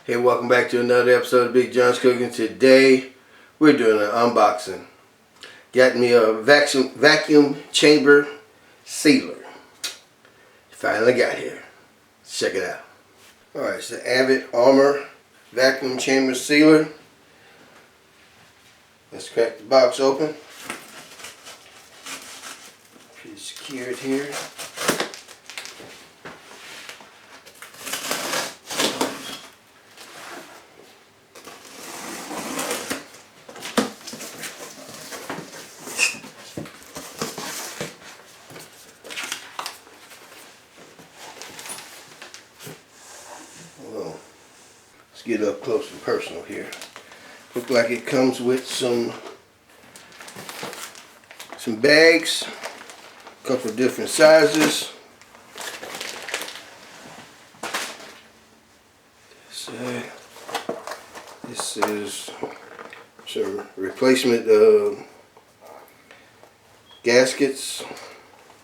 Hey, welcome back to another episode of Big John's Cooking. Today we're doing an unboxing. Got me a vacuum chamber sealer. Finally got here. Let's check it out. Alright, it's the AVID Armor vacuum chamber sealer. Let's crack the box open. Pretty secured here. Let's get up close and personal here. Look like it comes with some bags, a couple of different sizes. This is some replacement gaskets,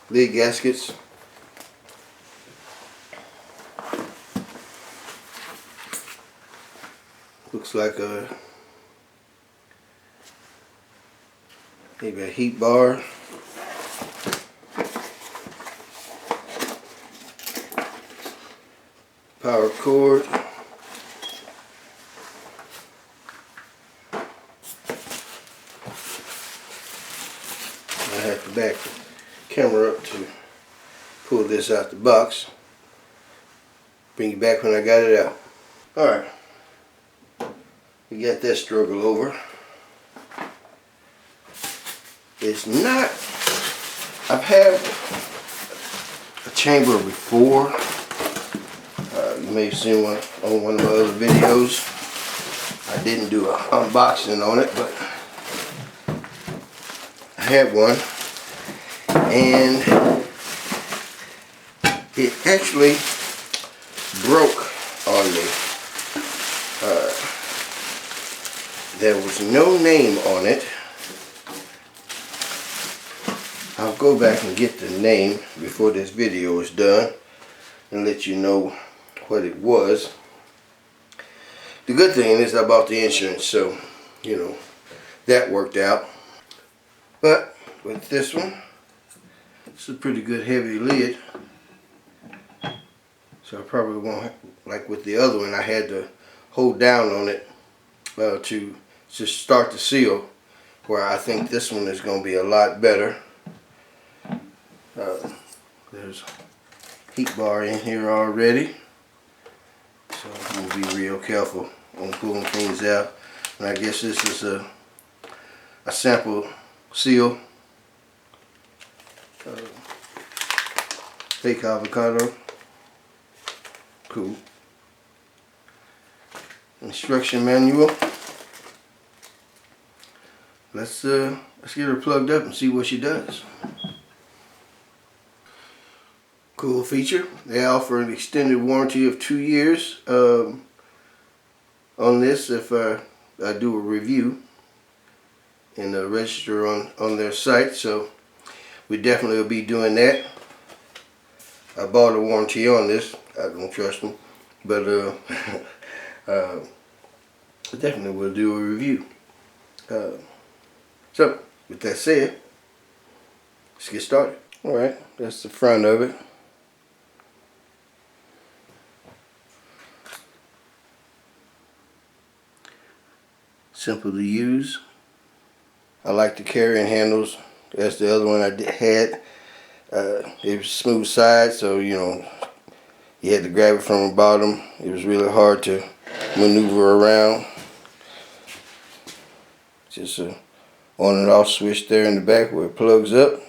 lid gaskets. Looks like maybe a heat bar. Power cord. I have to back the camera up to pull this out the box. Bring it back when I got it out. Alright. We got that struggle over. It's not, I've had a chamber before. You may have seen one on one of my other videos. I didn't do an unboxing on it, but I had one. And it actually broke on me. There was no name on it. I'll go back and get the name before this video is done and let you know what it was. The good thing is I bought the insurance, so you know that worked out. But with this one, it's a pretty good heavy lid, so I probably won't, like with the other one, I had to hold down on it to just start the seal, where I think this one is going to be a lot better. There's a heat bar in here already, so I'm going to be real careful on pulling things out. And I guess this is a sample seal. Fake avocado. Cool. Instruction manual. Let's get her plugged up and see what she does. Cool feature. They offer an extended warranty of 2 years on this if I do a review and register on their site. So we definitely will be doing that. I bought a warranty on this. I don't trust them, but I definitely will do a review. So, with that said, let's get started. Alright, that's the front of it. Simple to use. I like the carrying handles. That's the other one I had. It was smooth side, so you know you had to grab it from the bottom. It was really hard to maneuver around. Just a on and off switch there in the back where it plugs up.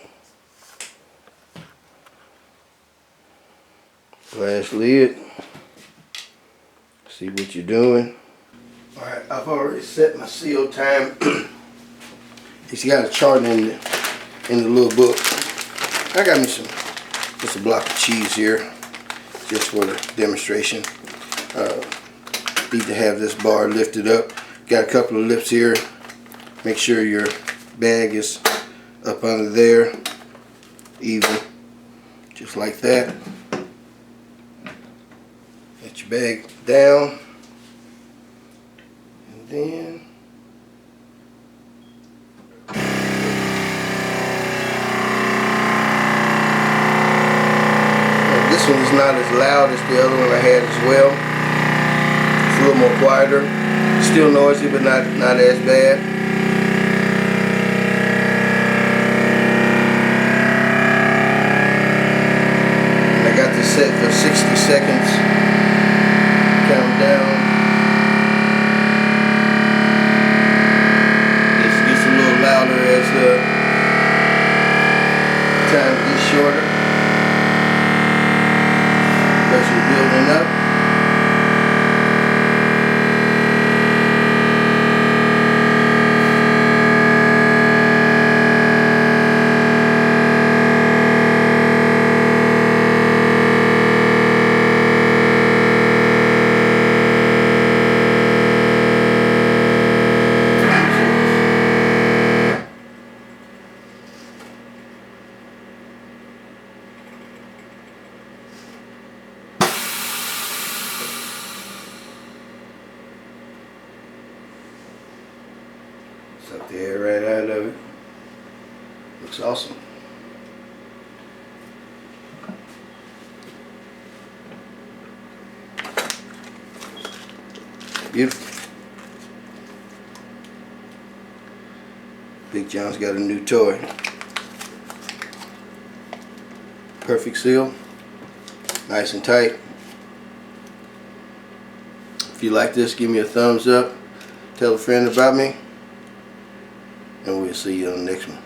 Glass lid. See what you're doing. Alright, I've already set my seal time. It's got a chart in the little book. I got me just a block of cheese here, just for the demonstration. Need to have this bar lifted up. Got a couple of lips here. Make sure your bag is up under there, even, just like that. Get your bag down. not as loud as the other one I had as well. It's a little more quieter. Still noisy, but not as bad. And I got this set for 60 seconds. Count down. This gets a little louder as time gets shorter. Pressure building up. Suck the air right out of it. Looks awesome. Beautiful. Big John's got a new toy. Perfect seal. Nice and tight. If you like this, give me a thumbs up. Tell a friend about me. And we'll see you on the next one.